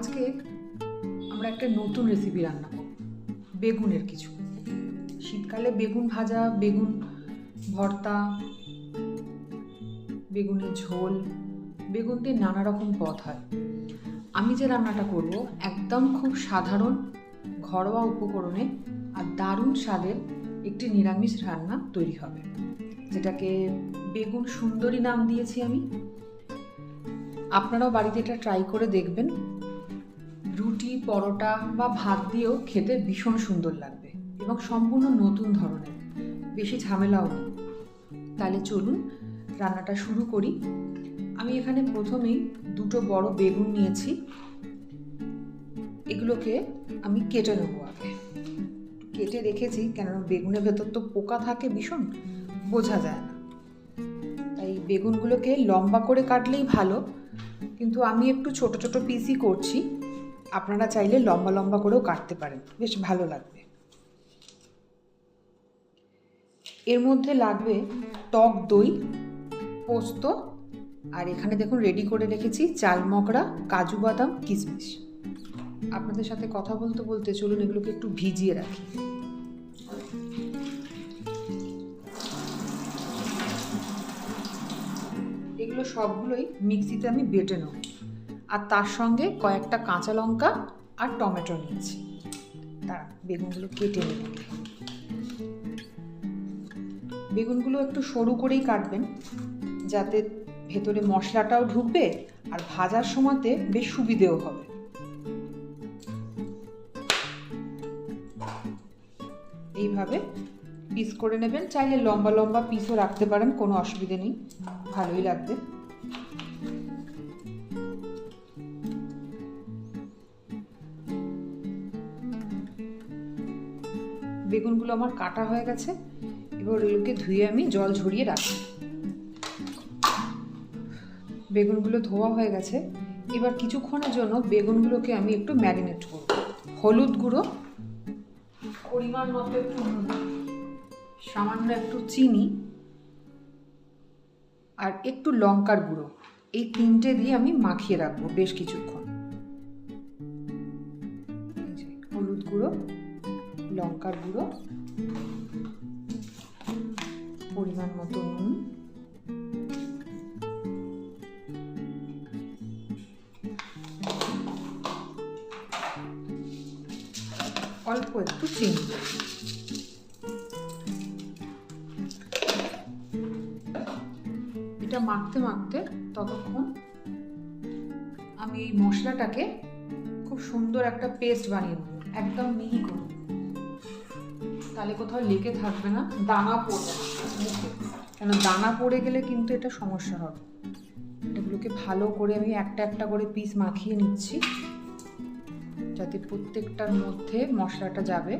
আজকে আমরা একটা নতুন রেসিপি রান্না করব, বেগুনের কিছু। শীতকালে বেগুন ভাজা, বেগুন ভর্তা, বেগুনের ঝোল, বেগুন দিয়ে নানা রকম পদ হয়। আমি যে রান্নাটা করব একদম খুব সাধারণ ঘরোয়া উপকরণে আর দারুণ স্বাদের একটি নিরামিষ রান্না তৈরি হবে, যেটাকে বেগুন সুন্দরী নাম দিয়েছি আমি। আপনারাও বাড়িতে এটা ট্রাই করে দেখবেন। রুটি, পরোটা বা ভাত দিয়েও খেতে ভীষণ সুন্দর লাগবে এবং সম্পূর্ণ নতুন ধরনের, বেশি ঝামেলাও নেই। তাহলে চলুন রান্নাটা শুরু করি। আমি এখানে প্রথমেই দুটো বড় বেগুন নিয়েছি। এগুলোকে আমি কেটে নেবো আগে। কেটে রেখেছি, কেননা বেগুনের ভেতর তো পোকা থাকে, ভীষণ বোঝা যায় না। তাই বেগুনগুলোকে লম্বা করে কাটলেই ভালো, কিন্তু আমি একটু ছোট ছোট পিসই করছি। আপনারা চাইলে লম্বা লম্বা করেও কাটতে পারেন, বেশ ভালো লাগবে। এর মধ্যে লাগবে টক দই, পোস্ত, আর এখানে দেখুন রেডি করে রেখেছি চাল মগরা, কাজু বাদাম, কিশমিশ। আপনাদের সাথে কথা বলতে বলতে চলুন এগুলোকে একটু ভিজিয়ে রাখি। এগুলো সবগুলোই মিক্সিতে আমি বেটে নেব, আর তার সঙ্গে কয়েকটা কাঁচা লঙ্কা আর টমেটো নিয়েছি। তার বেগুনগুলো কেটে নেব। বেগুনগুলো একটু সরু করেই কাটবেন, যাতে ভেতরে মশলাটাও ঢুকবে আর ভাজার সময়তে বেশ সুবিধেও হবে। এইভাবে পিস করে নেবেন। চাইলে লম্বা লম্বা পিসও রাখতে পারেন, কোনো অসুবিধে নেই, ভালোই লাগবে। বেগুনগুলো আমার কাটা হয়ে গেছে, এবার এগুলোকে ধুয়ে আমি জল ঝরিয়ে রাখি। বেগুনগুলো ধোয়া হয়ে গেছে। এবার কিছুক্ষণের জন্য বেগুনগুলোকে আমি একটু ম্যারিনেট করব। হলুদ গুঁড়ো, পরিমাণ মতো একটু নুন, সামান্য একটু চিনি আর একটু লঙ্কার গুঁড়ো, এই তিনটে দিয়ে আমি মাখিয়ে রাখবো বেশ কিছুক্ষণ। হলুদ গুঁড়ো, লঙ্কার গুঁড়ো, পরিমাণ মতো নুন, অল্প একটু চিনি। এটা মাখতে মাখতে ততক্ষণ আমি এই মশলাটাকে খুব সুন্দর একটা পেস্ট বানিয়ে নেব, একদম মিহি করে। তাহলে কোথাও লেগে থাকবে না, দানা পড়বে না মুখে, কেন দানা পড়ে গেলে কিন্তু এটা সমস্যা হবে। এগুলোকে ভালো করে আমি একটা একটা করে পিস মাখিয়ে নিচ্ছি, যাতে প্রত্যেকটার মধ্যে মশলাটা যাবে।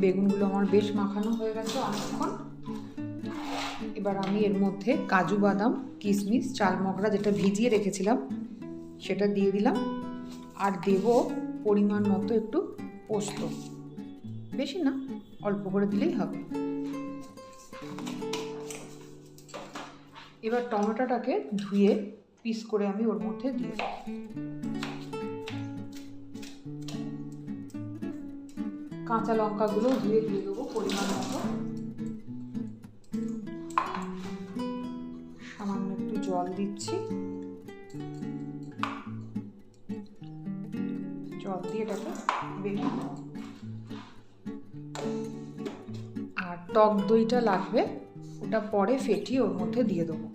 বেগুনগুলো আমার বেশ মাখানো হয়ে গেছে অনেকক্ষণ। এবার আমি এর মধ্যে কাজু বাদাম, কিশমিশ, চাল মগরা যেটা ভিজিয়ে রেখেছিলাম সেটা দিয়ে দিলাম, আর দেব পরিমাণ মতো একটু পোস্ত। বেশি না, অল্প করে দিলেই হবে। এবার টমেটোটাকে ধুয়ে পিস করে আমি ওর মধ্যে দিয়ে দেব। কাঁচা লঙ্কাগুলো ধুয়ে দিয়ে দেবো পরিমাণ মতো। সামান্য একটু জল দিচ্ছি, জল দিয়ে এটাকে বেটে নেব। আর টক দইটা লাগবে, ওটা পরে ফেটিয়ে ওর মধ্যে দিয়ে দেবো।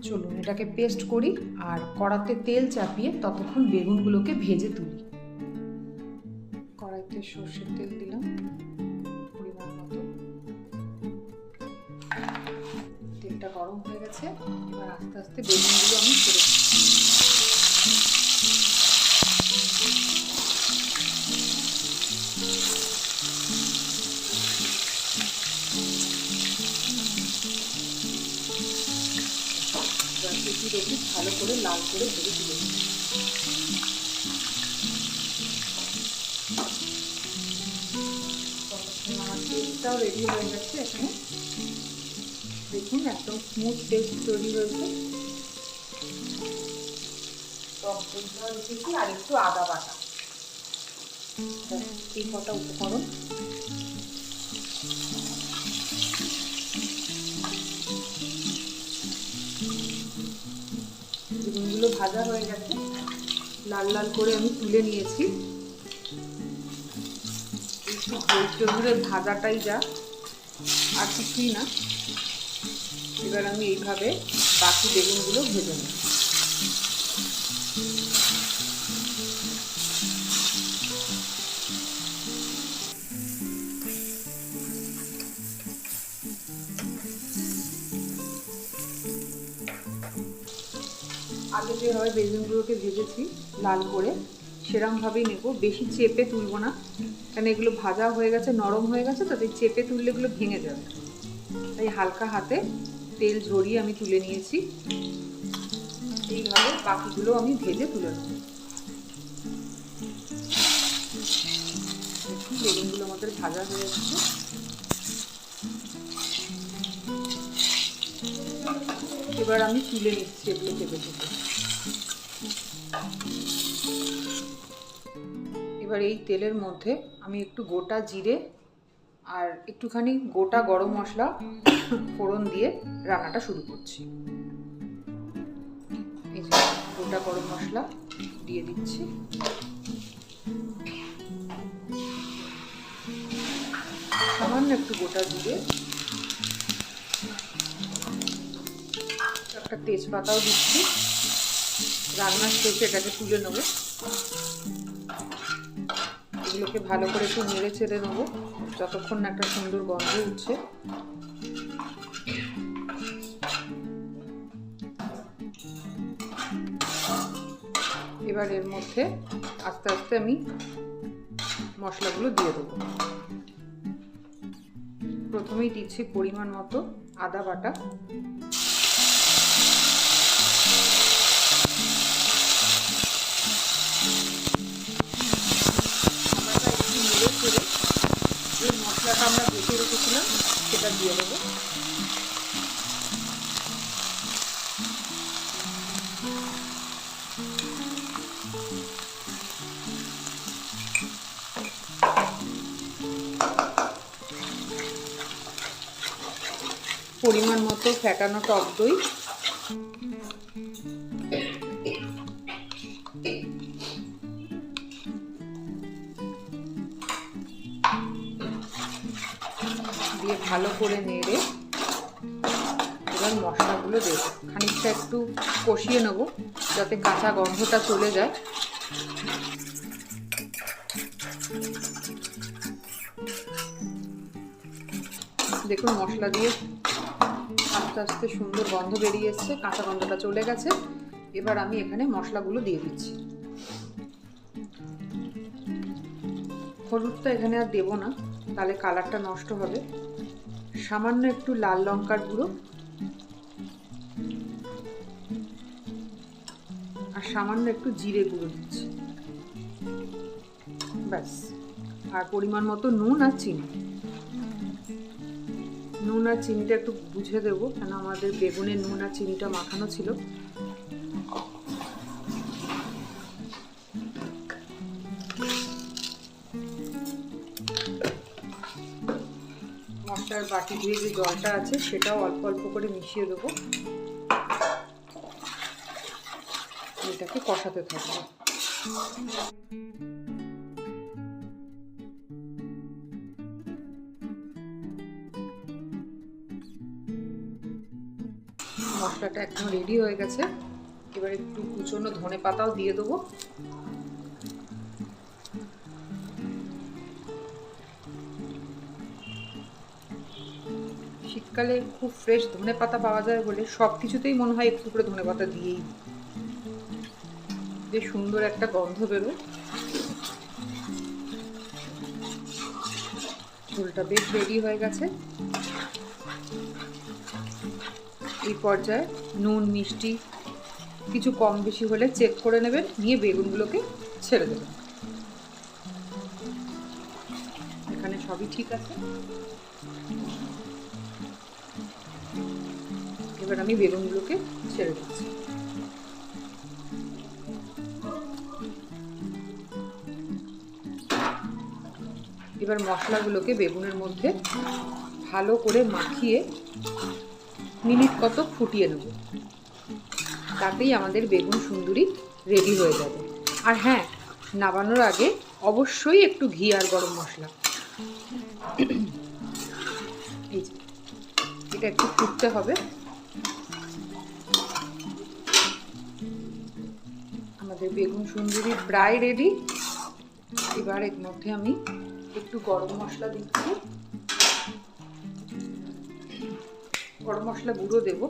চলুন এটাকে পেস্ট করি, আর কড়াতে তেল চাপিয়ে ততক্ষণ বেগুনগুলোকে ভেজে তুলি। কড়াইতে সর্ষের তেল দিলাম পরিমাণ মতো। তেলটা গরম হয়ে গেছে, এবার আস্তে আস্তে বেগুনগুলো আমি ছেড়ে দিচ্ছি। দেখি ভালো করে লাল করে ভেজে তুলে দিচ্ছি। আমার পেস্টটাও রেডি হয়ে গেছে। এখানে দেখুন একদম স্মুথ পেস্ট তৈরি হয়েছে। টক দইটা রেখেছি আর একটু আদা বাটা, এই কটা উপকরণ। বেগুনগুলো ভাজা হয়ে গেছে, লাল লাল করে আমি তুলে নিয়েছি। একটু ধৈর্য ধরে ভাজাটাই যা, আর কিছুই না। এবার আমি এইভাবে বাকি বেগুনগুলো ভেজে নেব। আগে যেভাবে বেগুনগুলোকে ভেজেছি লাল করে, সেরকমভাবেই নেব। বেশি চেপে তুলবো না, কারণ এগুলো ভাজা হয়ে গেছে, নরম হয়ে গেছে, তাতে চেপে তুললে এগুলো ভেঙে যাবে। তাই হালকা হাতে তেল ঝরিয়ে আমি তুলে নিয়েছি। এইভাবে বাকিগুলো আমি ভেজে তুলে নেব। বেগুনগুলো আমাদের ভাজা হয়ে যাচ্ছে। এবার আমি তুলে নিচ্ছি এগুলো চেপে চেপে। এবার এই তেলের মধ্যে আমি একটু গোটা জিরে আর একটুখানি গোটা গরম মশলা ফোড়ন দিয়ে রান্নাটা শুরু করছি। এই যে গোটা গরম মশলা দিয়ে দিচ্ছি, সামান্য একটু গোটা জিরে, একটা তেজপাতাও দিচ্ছি। রান্নার শেষে এটাকে তুলে নেবো। এগুলোকে ভালো করে একটু নেড়ে চেড়ে নেবো যতক্ষণ না একটা সুন্দর গন্ধ উঠছে। এবার এর মধ্যে আস্তে আস্তে আমি মশলাগুলো দিয়ে দেবো। প্রথমেই দিচ্ছি পরিমাণ মতো আদা বাটা, যে মশলাটা আমরা বেটে রেখেছিলাম সেটা দিয়ে দেবো। পরিমাণ মতো ফ্যাটানো টক দই, দিয়ে ভালো করে নেড়ে এবার মশলাগুলো দেবো। খানিকটা একটু কষিয়ে নেব যাতে কাঁচা গন্ধটা চলে যায়। দেখুন মশলা দিয়ে আস্তে আস্তে সুন্দর গন্ধ বেরিয়ে এসছে, কাঁচা গন্ধটা চলে গেছে। এবার আমি এখানে মশলাগুলো দিয়ে দিচ্ছি। হলুদটা এখানে আর দেবো না, তাহলে কালারটা নষ্ট হবে। সামান্য একটু লাল লঙ্কার গুঁড়ো আর সামান্য একটু জিরে গুঁড়ো দিচ্ছি, ব্যাস। আর পরিমাণ মতো নুন আর চিনি। নুন আর চিনিটা একটু বুঝে দেবো, কেন আমাদের বেগুনে নুন আর চিনিটা মাখানো ছিল। মশলার বাটি ধুয়ে যে জলটা আছে সেটাও অল্প অল্প করে মিশিয়ে দেবো। এটাকে কষাতে থাকবো। মশলাটা একদম রেডি হয়ে গেছে। এবার একটু কুচনো ধনে পাতাও দিয়ে দেবো। শীতকালে খুব ফ্রেশ ধনে পাতা পাওয়া যায় বলে সব কিছুতেই মনে হয় একটু করে ধনে পাতা দিয়েই, যে সুন্দর একটা গন্ধ বেরোয়। ঝোলটা বেশ রেডি হয়ে গেছে। এই পর্যায়ে নুন মিষ্টি কিছু কম বেশি হলে চেক করে নেবেন, নিয়ে বেগুনগুলোকে ছেড়ে দেবেন। এখানে সবই ঠিক আছে। এবার আমি বেগুনগুলোকে ছেড়ে দিচ্ছি। এবার মশলাগুলোকে বেগুনের মধ্যে ভালো করে মাখিয়ে মিনিট কত ফুটিয়ে নেব, তাতেই আমাদের বেগুন সুন্দরী রেডি হয়ে যাবে। আর হ্যাঁ, নামানোর আগে অবশ্যই একটু ঘি আর গরম মশলা, এই যে এটা একটু ফুটতে হবে। আমাদের বেগুন সুন্দরী প্রায় রেডি। এবার এর মধ্যে আমি একটু গরম মশলা দিচ্ছি, গরম মশলা গুঁড়ো দেব।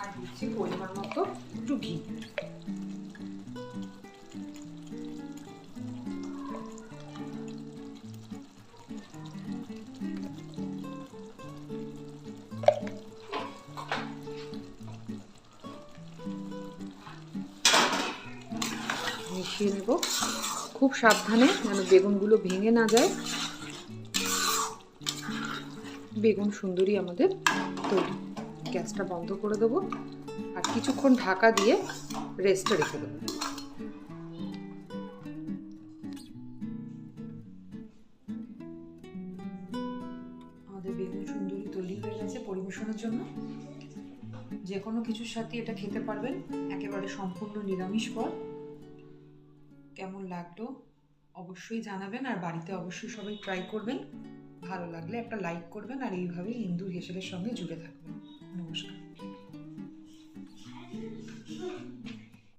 আর দিচ্ছি পরিমাণ মতো একটু ঘি। মিশিয়ে নেব খুব সাবধানে, যেন বেগুনগুলো ভেঙে না যায়। বেগুন সুন্দরী আমাদের তৈরি। গ্যাসটা বন্ধ করে দেবো আর কিছুক্ষণ ঢাকা দিয়ে রেস্টে রেখে দেবো। আমাদের বেগুন সুন্দরী তৈরি হয়ে গেছে পরিবেশনের জন্য। যে কোনো কিছুর সাথে এটা খেতে পারবেন, একেবারে সম্পূর্ণ নিরামিষ পদ। কেমন লাগলো অবশ্যই জানাবেন, আর বাড়িতে অবশ্যই সবাই ট্রাই করবেন। ভালো লাগলে একটা লাইক করবেন, আর এইভাবেই ইন্দুর হেসেলের সঙ্গে জুড়ে থাকবেন। নমস্কার।